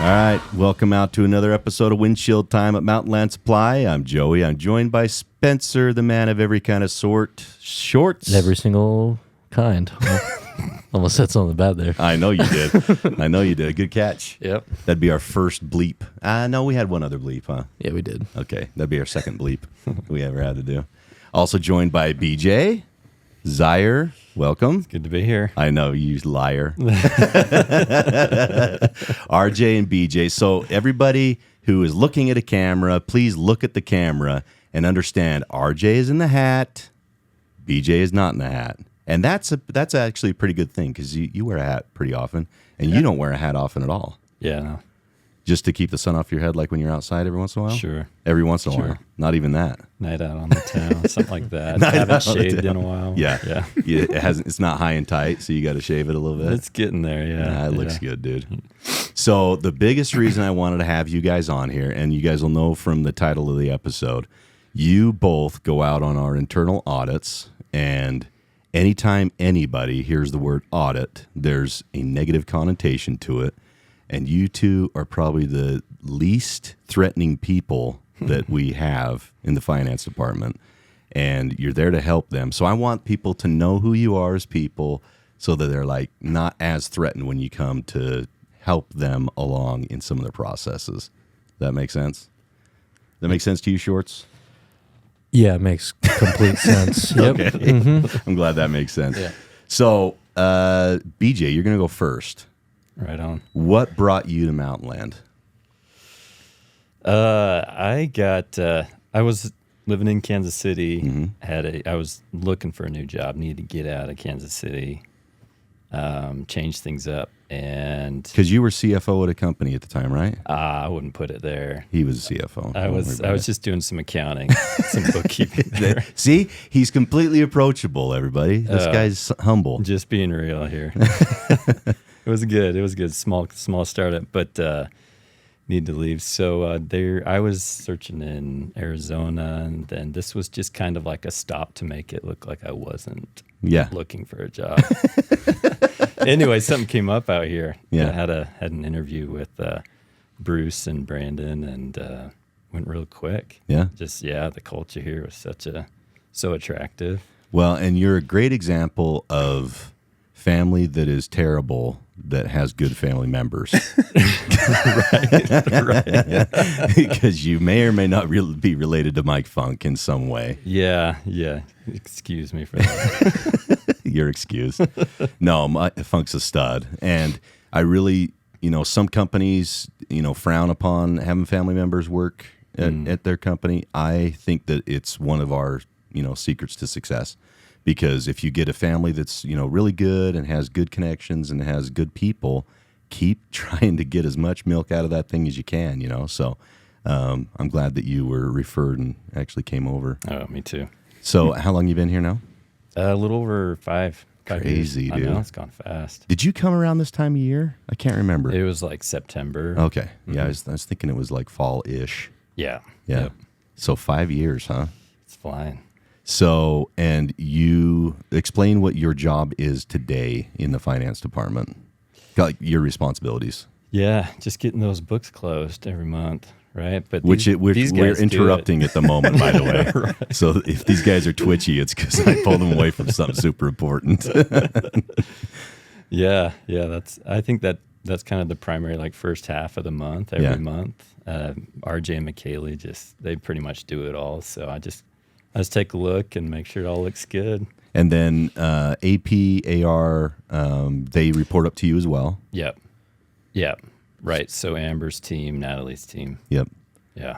right, welcome out to another episode of Windshield Time at Mountainland Supply. I'm Joey. I'm joined by Spencer, the man of every kind of sort. Shorts. Every single kind. Almost said something bad there. I know you did. I know you did. Good catch. Yep. That'd be our first bleep. No, we had one other bleep, huh? Yeah, we did. Okay, that'd be our second bleep we ever had to do. Also joined by BJ, Zeyer. Welcome. Good to be here. I know, you liar. RJ and BJ. So everybody who is looking at a camera, please look at the camera and understand RJ is in the hat, BJ is not in the hat. And that's actually a pretty good thing because you wear a hat pretty often, and you don't wear a hat often at all. Yeah, no. Just to keep the sun off your head like when you're outside every once in a while? Sure. Every once in a while. Not even that. Night out on the town, something like that. Night Haven't out on the shaved town. in a while. Yeah. It's not high and tight, so you got to shave it a little bit. It's getting there, yeah. It looks good, dude. So the biggest reason I wanted to have you guys on here, and you guys will know from the title of the episode, you both go out on our internal audits, and anytime anybody hears the word audit, there's a negative connotation to it. And you two are probably the least threatening people that we have in the finance department. And you're there to help them. So I want people to know who you are as people so that they're like not as threatened when you come to help them along in some of their processes. That make sense? That make sense to you, Shorts? Yeah, it makes complete sense. Yep. Okay. Mm-hmm. I'm glad that makes sense. Yeah. So, BJ, you're going to go first. Right on. What brought you to Mountainland? I was living in Kansas City. Mm-hmm. I was looking for a new job, needed to get out of Kansas City, change things up. And Because you were CFO at a company at the time, right? I wouldn't put it there. He was a CFO. I was just doing some accounting, some bookkeeping there. See, he's completely approachable, everybody. This guy's humble. Just being real here. It was good. It was good. Small startup, but need to leave. So I was searching in Arizona, and then this was just kind of like a stop to make it look like I wasn't looking for a job. Anyway, something came up out here. Yeah. I had an interview with Bruce and Brandon, and went real quick. Yeah. Just the culture here was so attractive. Well, and you're a great example of family that is terrible that has good family members. Right. Because you may or may not be related to Mike Funk in some way. Yeah. Excuse me for that. You're excused. No, Funk's a stud. And I really, some companies, frown upon having family members work at their company. I think that it's one of our, secrets to success. Because if you get a family that's, really good and has good connections and has good people, keep trying to get as much milk out of that thing as you can, So I'm glad that you were referred and actually came over. Oh, me too. So how long you been here now? A little over five Crazy, years. dude. I know, it's gone fast. Did you come around this time of year? I can't remember. It was like September. Okay. Yeah, I was thinking it was like fall-ish. Yeah. Yeah. Yep. So 5 years, huh? It's flying. So, and you explain what your job is today in the finance department, like your responsibilities. Yeah, just getting those books closed every month, right? But We're interrupting at the moment, by the way. Right. So if these guys are twitchy, it's because I pulled them away from something super important. Yeah. I think that's kind of the primary first half of the month, every month. RJ and McKaylee they pretty much do it all. So I just take a look and make sure it all looks good. And then AP, AR, they report up to you as well. Yep. Right. So Amber's team, Natalie's team. Yep. Yeah.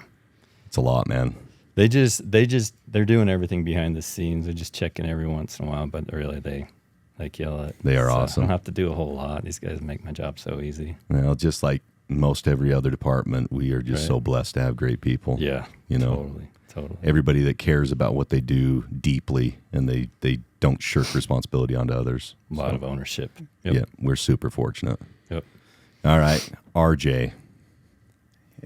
It's a lot, man. They're doing everything behind the scenes. They're just checking every once in a while, but really they kill it. They are awesome. I don't have to do a whole lot. These guys make my job so easy. Well, just like most every other department, we are just so blessed to have great people. Yeah. Totally. Everybody that cares about what they do deeply, and they don't shirk responsibility onto others. A lot of ownership. Yep. Yeah, we're super fortunate. Yep. All right, RJ,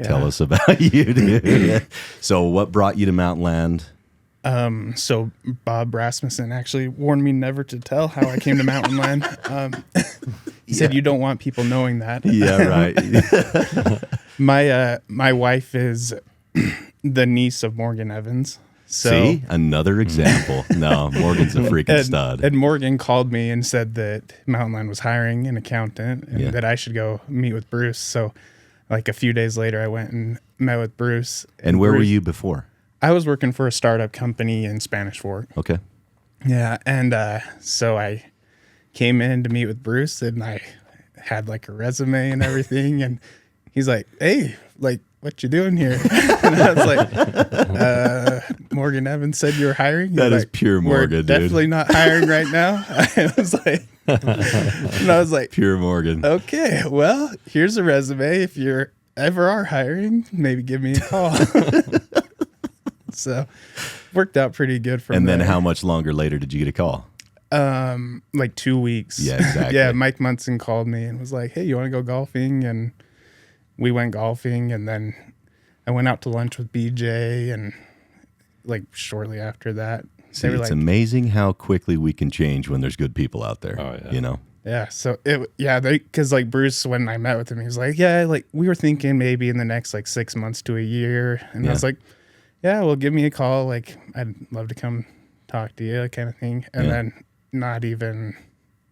tell us about you, dude. So what brought you to Mountainland? So Bob Rasmussen actually warned me never to tell how I came to Mountainland. He said you don't want people knowing that. Yeah, right. My wife is the niece of Morgan Evans. So, See, another example. No, Morgan's a freaking stud. And Morgan called me and said that Mountainland was hiring an accountant and that I should go meet with Bruce. So like a few days later, I went and met with Bruce. And where were you before? I was working for a startup company in Spanish Fork. Okay. Yeah. And so I came in to meet with Bruce and I had like a resume and everything. And he's like, hey, like, what you doing here? And I was like, Morgan Evans said you were hiring. He's That is like, pure Morgan, we're dude. definitely not hiring right now. I was like, and I was like, Pure Morgan. okay, well, here's a resume. If you're ever are hiring, maybe give me a call. So worked out pretty good for me. And then how much longer later did you get a call? Like 2 weeks. Yeah, exactly. Yeah, Mike Munson called me and was like, hey, you want to go golfing? And we went golfing, and then I went out to lunch with BJ, and like shortly after that, See, they were it's like, amazing how quickly we can change when there's good people out there. Oh, yeah. You know? yeah. So because like Bruce, when I met with him, he was like, yeah, like we were thinking maybe in the next like 6 months to a year, and I was like, yeah, well, give me a call. Like I'd love to come talk to you, kind of thing. And then not even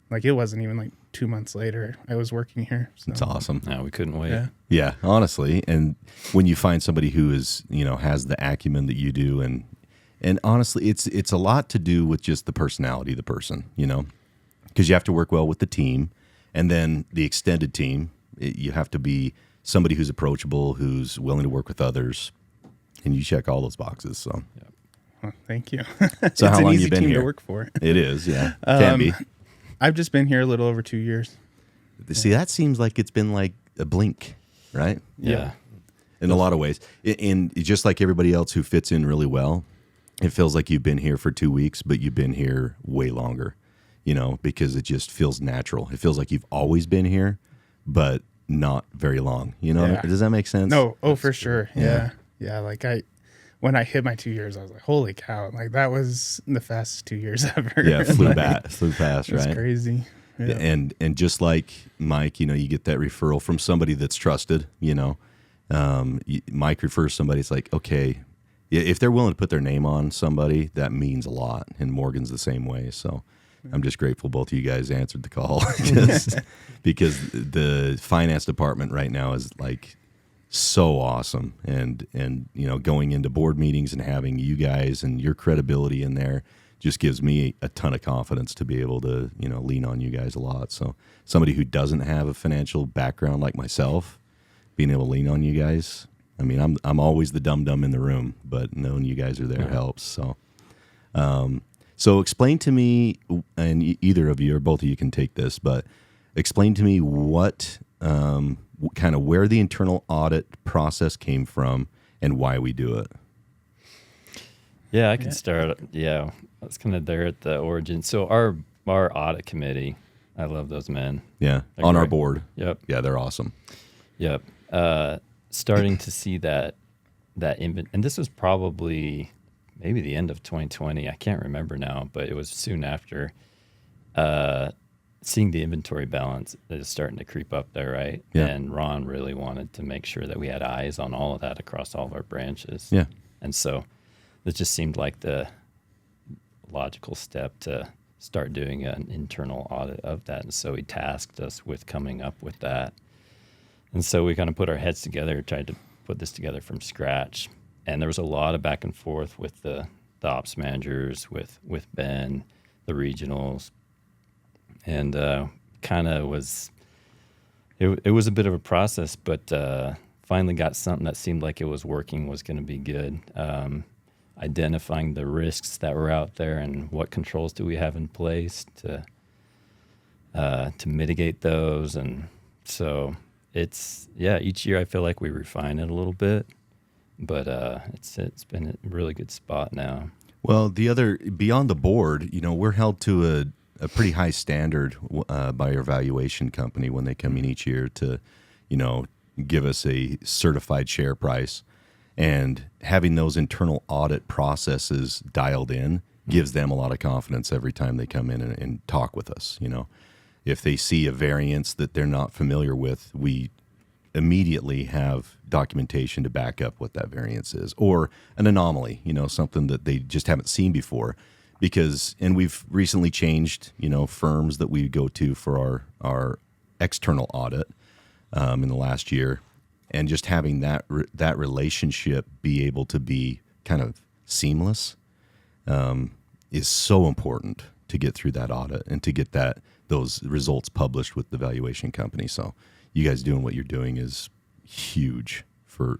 like it wasn't even like 2 months later, I was working here. So. It's awesome. No, we couldn't wait. Yeah. Yeah, honestly. And when you find somebody who is, you know, has the acumen that you do, and honestly, it's a lot to do with just the personality of the person, you know, because you have to work well with the team, and then the extended team. You have to be somebody who's approachable, who's willing to work with others, and you check all those boxes. So, Well, thank you. So It's how an long easy you been team here? to work for. it is, yeah, can be. I've just been here a little over 2 years. See, that seems like it's been like a blink, right? Yeah. In a lot of ways. And just like everybody else who fits in really well, it feels like you've been here for 2 weeks, but you've been here way longer, you know, because it just feels natural. It feels like you've always been here, but not very long. You know, Yeah. does that make sense? No, for sure. Yeah. Yeah. Like when I hit my 2 years, I was like, holy cow. Like that was the fastest 2 years ever. Yeah, flew Like, flew past, It was right? crazy. Yeah. And just like Mike, you know, you get that referral from somebody that's trusted, you know. Mike refers somebody, it's like, okay, if they're willing to put their name on somebody, that means a lot. And Morgan's the same way. So I'm just grateful both of you guys answered the call because the finance department right now is like so awesome. And you know, going into board meetings and having you guys and your credibility in there just gives me a ton of confidence to be able to, you know, lean on you guys a lot. So somebody who doesn't have a financial background like myself, being able to lean on you guys. I mean, I'm always the dum-dum in the room, but knowing you guys are there helps. So, so explain to me, and either of you or both of you can take this, but explain to me what kind of where the internal audit process came from and why we do it. Yeah, I can start. Yeah, I was kind of there at the origin. So our audit committee, I love those men. Yeah, They're on our great. board. Yep. Yeah, they're awesome. Yep. Starting to see that and this was probably maybe the end of 2020. I can't remember now, but it was soon after. Seeing the inventory balance that is starting to creep up there, right? Yeah. And Ron really wanted to make sure that we had eyes on all of that across all of our branches. Yeah. And so it just seemed like the logical step to start doing an internal audit of that. And so he tasked us with coming up with that. And so we kind of put our heads together, tried to put this together from scratch. And there was a lot of back and forth with the ops managers, with Ben, the regionals. And kind of was, it was a bit of a process, but finally got something that seemed like it was working, was going to be good. Identifying the risks that were out there and what controls do we have in place to mitigate those. And so it's, each year I feel like we refine it a little bit, but it's been a really good spot now. Well, beyond the board, you know, we're held to a pretty high standard by our valuation company when they come in each year to, you know, give us a certified share price. And having those internal audit processes dialed in gives them a lot of confidence every time they come in and talk with us. If they see a variance that they're not familiar with, we immediately have documentation to back up what that variance is, or an anomaly, something that they just haven't seen before. And we've recently changed, firms that we go to for our external audit in the last year. And just having that relationship be able to be kind of seamless is so important to get through that audit and to get those results published with the valuation company. So you guys doing what you're doing is huge for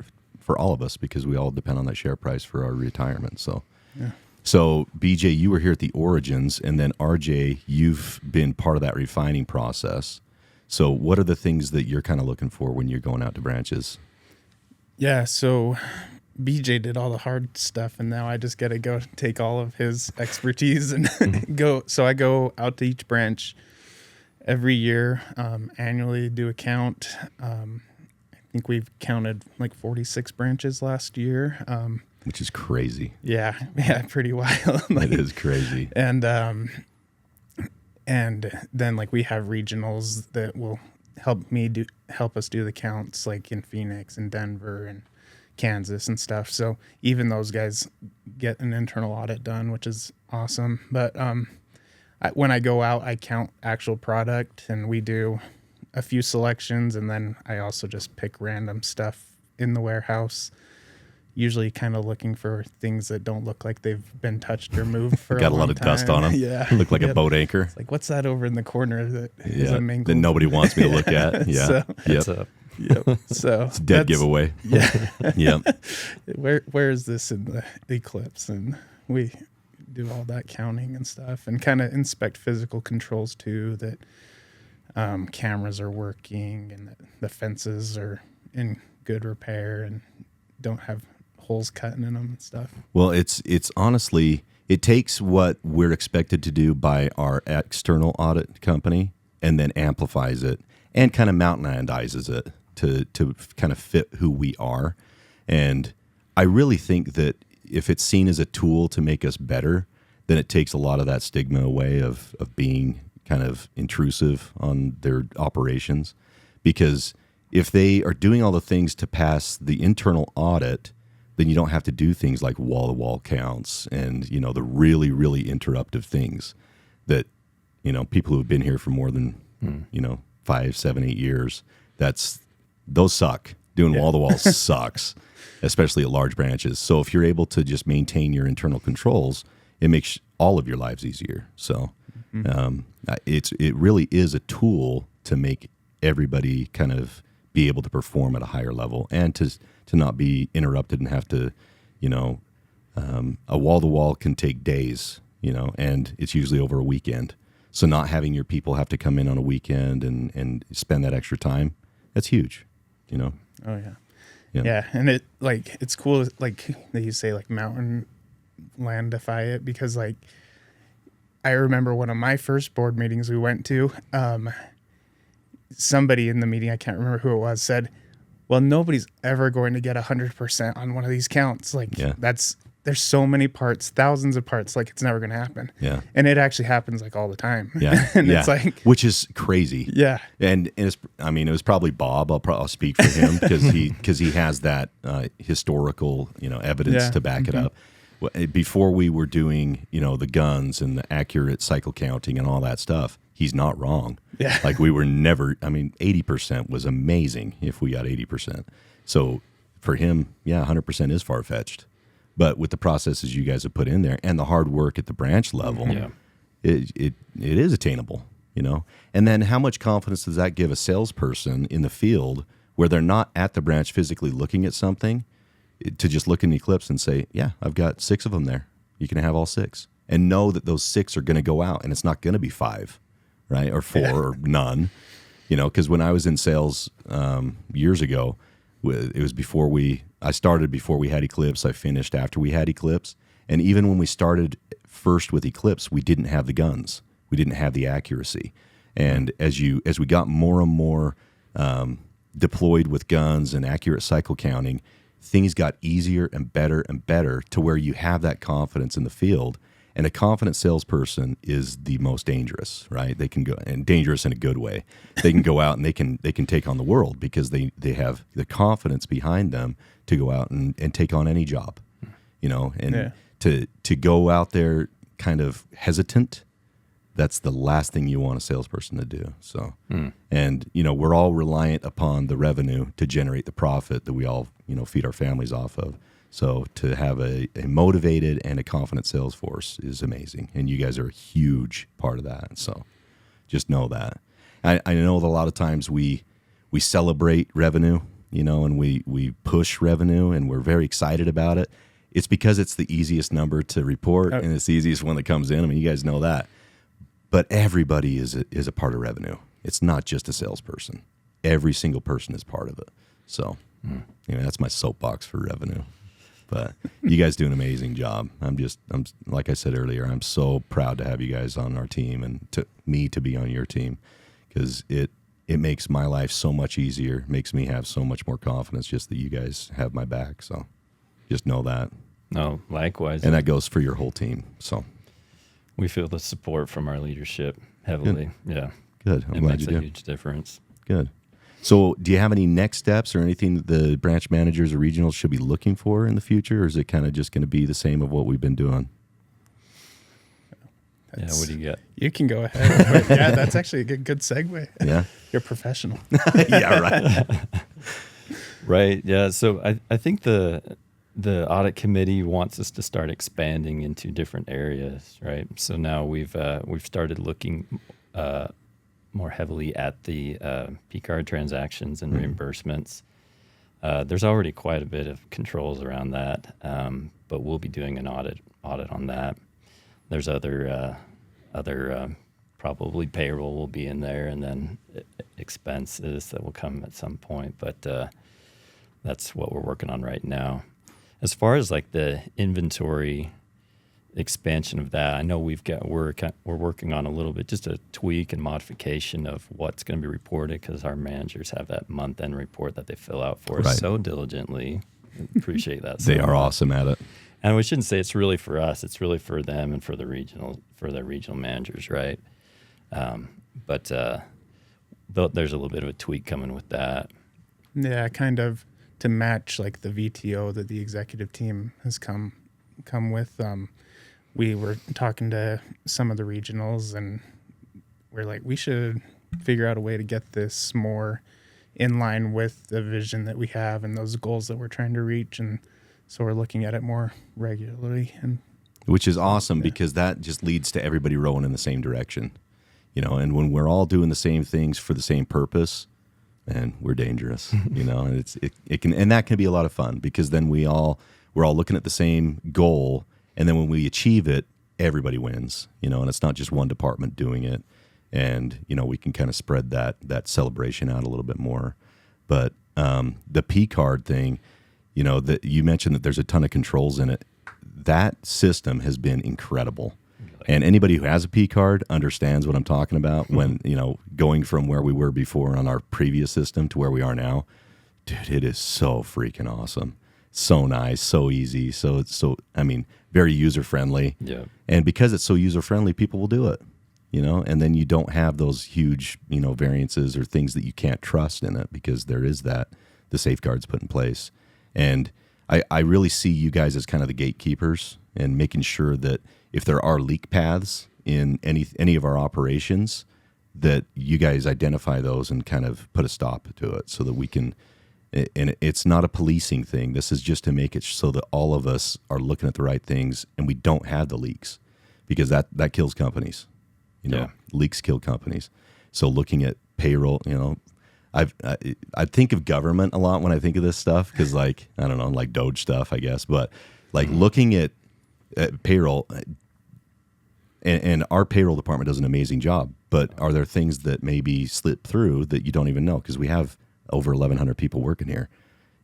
all of us, because we all depend on that share price for our retirement. So, Yeah. So BJ, you were here at the Origins, and then RJ, you've been part of that refining process. So what are the things that you're kind of looking for when you're going out to branches? Yeah, so BJ did all the hard stuff, and now I just got to go take all of his expertise and go. So I go out to each branch every year, annually do a count. I think we've counted like 46 branches last year. Which is crazy. Yeah, pretty wild. It is crazy. And then like we have regionals that will help us do the counts, like in Phoenix and Denver and Kansas and stuff. So even those guys get an internal audit done, which is awesome. But when I go out, I count actual product, and we do a few selections, and then I also just pick random stuff in the warehouse. Usually kind of looking for things that don't look like they've been touched or moved for Got a a lot long of dust time. on them. Yeah. Look like a boat anchor. It's like, what's that over in the corner that is a mangled? That nobody wants me to look at. Yeah. So- Heads up. Yep. So It's a dead giveaway. Yeah. Yep. Where is this in the eclipse? And we do all that counting and stuff, and kind of inspect physical controls too, that cameras are working and that the fences are in good repair and don't have holes cut in them and stuff. Well, it's honestly, it takes what we're expected to do by our external audit company and then amplifies it and kind of Mountainlandizes it to kind of fit who we are. And I really think that if it's seen as a tool to make us better, then it takes a lot of that stigma away of being kind of intrusive on their operations. Because if they are doing all the things to pass the internal audit, then you don't have to do things like wall-to-wall counts and, the really, really interruptive things that, people who have been here for more than, 5, 7, 8 years, those suck. Doing wall-to-wall sucks, especially at large branches. So if you're able to just maintain your internal controls, it makes all of your lives easier. So it really is a tool to make everybody kind of be able to perform at a higher level and to not be interrupted and have to, a wall-to-wall can take days, and it's usually over a weekend. So not having your people have to come in on a weekend and spend that extra time, that's huge, Oh yeah. And it's cool, like that you say, like Mountainlandify it, because like I remember one of my first board meetings we went to, somebody in the meeting, I can't remember who it was, said, well, nobody's ever going to get 100% on one of these counts. Like there's so many parts, thousands of parts, like it's never going to happen. Yeah. And it actually happens like all the time. Yeah. And it's like, which is crazy. yeah. And it was probably Bob. I'll speak for him because he has that historical, evidence to back it up. Before we were doing, the guns and the accurate cycle counting and all that stuff, he's not wrong. Yeah. Like we were never, 80% was amazing if we got 80%. So for him, 100% is far-fetched. But with the processes you guys have put in there and the hard work at the branch level, it is attainable, And then how much confidence does that give a salesperson in the field where they're not at the branch physically looking at something to just look in the Eclipse and say, yeah, I've got 6 of them there. You can have all 6. And know that those 6 are going to go out and it's not going to be 5, right? Or 4 or none, because when I was in sales years ago, it was I started before we had Eclipse. I finished after we had Eclipse. And even when we started first with Eclipse, we didn't have the guns. We didn't have the accuracy. And as we got more and more deployed with guns and accurate cycle counting, things got easier and better to where you have that confidence in the field. And a confident salesperson is the most dangerous, right? They can go, and dangerous in a good way. They can go out and they can take on the world because they have the confidence behind them to go out and take on any job, and to go out there kind of hesitant, that's the last thing you want a salesperson to do. So, and we're all reliant upon the revenue to generate the profit that we all, feed our families off of. So to have a motivated and a confident sales force is amazing. And you guys are a huge part of that. So just know that. I know that a lot of times we celebrate revenue, and we push revenue and we're very excited about it. It's because it's the easiest number to report and it's the easiest one that comes in. I mean, you guys know that. But everybody is a part of revenue. It's not just a salesperson. Every single person is part of it. So, that's my soapbox for revenue. But you guys do an amazing job. I'm like I said earlier, I'm so proud to have you guys on our team and to be on your team, because it makes my life so much easier, makes me have so much more confidence just that you guys have my back. So just know that. No, likewise. And that goes for your whole team. So we feel the support from our leadership heavily. Good. Yeah. Good. I'm glad you do. It makes a huge difference. Good. So do you have any next steps or anything that the branch managers or regionals should be looking for in the future, or is it kind of just going to be the same of what we've been doing? What do you got? You can go ahead. But yeah, that's actually a good segue. Yeah. You're professional. Yeah, right. Right. Yeah. So I think the audit committee wants us to start expanding into different areas, right? So now we've started looking more heavily at the P-card transactions and reimbursements. There's already quite a bit of controls around that, but we'll be doing an audit on that. There's other probably payroll will be in there, and then expenses that will come at some point. But that's what we're working on right now. As far as like the inventory expansion of that, I know we're working on a little bit, just a tweak and modification of what's going to be reported, because our managers have that month-end report that they fill out for us so diligently. Appreciate that. They are awesome at it. And we shouldn't say it's really for us; it's really for them and for the regional managers, right? But there's a little bit of a tweak coming with that. Yeah, kind of to match like the VTO that the executive team has come with. We were talking to some of the regionals, and we're like, we should figure out a way to get this more in line with the vision that we have and those goals that we're trying to reach. And so we're looking at it more regularly. And which is awesome, because that just leads to everybody rowing in the same direction, and when we're all doing the same things for the same purpose, and we're dangerous, and it can, and that can be a lot of fun, because then we're all looking at the same goal. And then when we achieve it, everybody wins, and it's not just one department doing it. And, we can kind of spread that celebration out a little bit more. But the P card thing, that you mentioned that there's a ton of controls in it. That system has been incredible. And anybody who has a P card understands what I'm talking about when, going from where we were before on our previous system to where we are now. Dude, it is so freaking awesome. So nice, so easy. So it's very user-friendly. Yeah. And because it's so user-friendly, people will do it, and then you don't have those huge, variances or things that you can't trust in it, because there is the safeguards put in place. And I really see you guys as kind of the gatekeepers and making sure that if there are leak paths in any of our operations, that you guys identify those and kind of put a stop to it, so that we can. And it's not a policing thing. This is just to make it so that all of us are looking at the right things and we don't have the leaks, because that kills companies. Leaks kill companies. So looking at payroll, I think of government a lot when I think of this stuff, because I don't know, like Doge stuff, I guess. But looking at payroll, and our payroll department does an amazing job. But are there things that maybe slip through that you don't even know? Because we have over 1,100 people working here.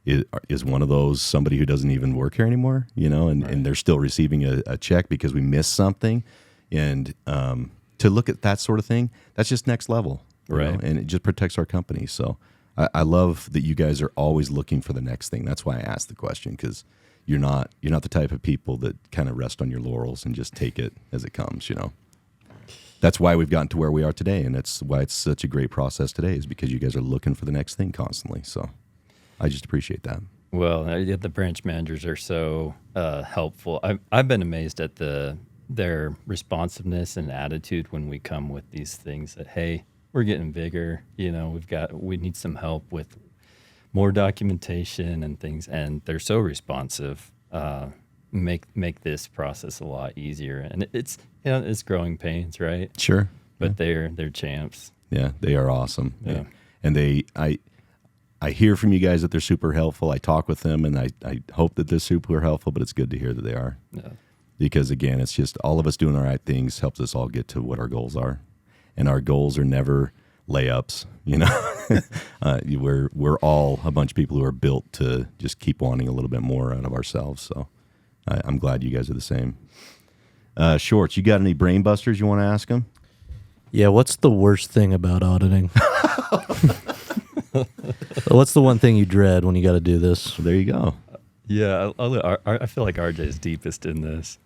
Is one of those somebody who doesn't even work here anymore, and they're still receiving a check because we missed something? And to look at that sort of thing, that's just next level, right? And it just protects our company. So I love that you guys are always looking for the next thing. That's why I asked the question, because you're not the type of people that kind of rest on your laurels and just take it as it comes. That's why we've gotten to where we are today, and that's why it's such a great process today, is because you guys are looking for the next thing constantly. So I just appreciate that. Well, the branch managers are so helpful. I've been amazed at their responsiveness and attitude when we come with these things that, hey, we're getting bigger. We need some help with more documentation and things, and they're so responsive. Make this process a lot easier, and it's growing pains, right? Sure, but they're champs. Yeah, they are awesome. Yeah, and I hear from you guys that they're super helpful. I talk with them, and I hope that they're super helpful. But it's good to hear that they are. Yeah. Because again, it's just all of us doing the right things helps us all get to what our goals are, and our goals are never layups. We're all a bunch of people who are built to just keep wanting a little bit more out of ourselves. So I'm glad you guys are the same. Shorts, you got any brain busters you want to ask them? Yeah, what's the worst thing about auditing? What's the one thing you dread when you got to do this? There you go. Yeah, I feel like RJ is deepest in this.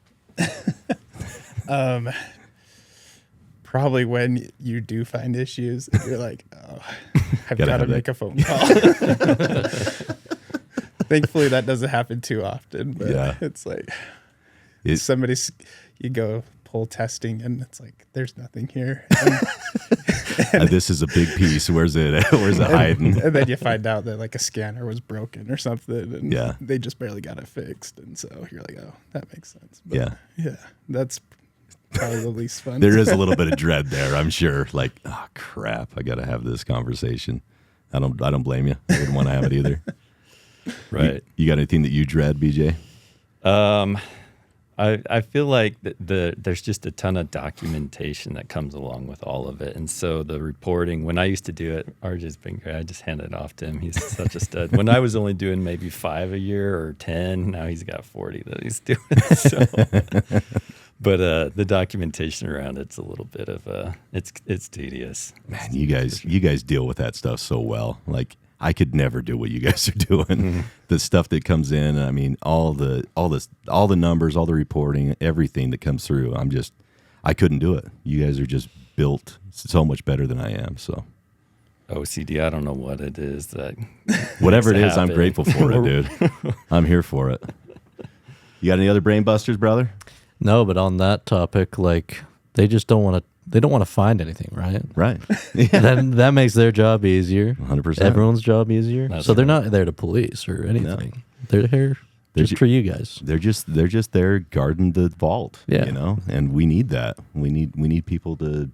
Probably when you do find issues, you're like, oh, I've got to make a phone call. Thankfully, that doesn't happen too often, but Yeah. it's like you go pull testing and it's like, there's nothing here. And This is a big piece. Where's it hiding? And then you find out that like a scanner was broken or something, and Yeah. they just barely got it fixed. And so you're like, oh, that makes sense. But yeah, that's probably the least fun. There is a little bit of dread there, I'm sure. Like, oh crap, I got to have this conversation. I don't blame you. I wouldn't want to have it either. Right. You got anything that you dread, BJ? I feel like there's just a ton of documentation that comes along with all of it. And so the reporting, when I used to do it, RJ's been great. I just handed it off to him. He's such a stud. When I was only doing maybe 5 a year or 10, now he's got 40 that he's doing. So. But the documentation around it's a little bit of it's tedious. Man, you guys deal with that stuff so well. Like, I could never do what you guys are doing. Mm-hmm. The stuff that comes in, I mean, all the numbers, all the reporting, everything that comes through. I couldn't do it. You guys are just built so much better than I am. So OCD, I don't know what it is that whatever it makes is, I'm happen. grateful for it, dude. I'm here for it. You got any other brain busters, brother? No, but on that topic, like they just don't want to. They don't want to find anything, right? Right. Then that makes their job easier. 100%. Everyone's job easier. That's so they're right. not there to police or anything. They're here just for you guys. They're just there guarding the vault. Yeah. And we need that. We need people to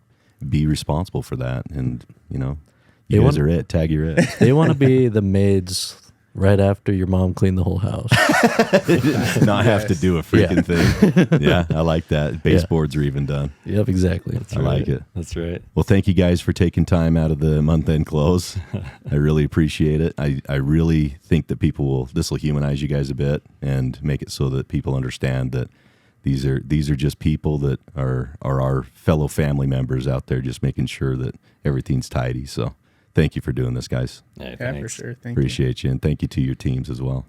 be responsible for that. And you guys are it. Tag, you're it. They want to be the maids right after your mom cleaned the whole house. Not have to do a freaking thing. Yeah, I like that. Baseboards are even done. Yep, exactly. I like it. That's right. Well, thank you guys for taking time out of the month-end close. I really appreciate it. I really think that this will humanize you guys a bit and make it so that people understand that these are just people that are our fellow family members out there, just making sure that everything's tidy. So thank you for doing this, guys. Yeah, Yeah, for thanks. sure. Thank Appreciate you, and thank you to your teams as well.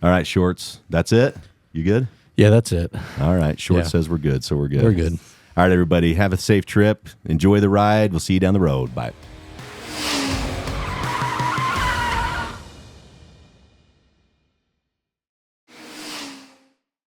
All right, Shorts, that's it? You good? Yeah, that's it. All right, Shorts Yeah. says we're good, so we're good. We're good. All right, everybody, have a safe trip. Enjoy the ride. We'll see you down the road. Bye.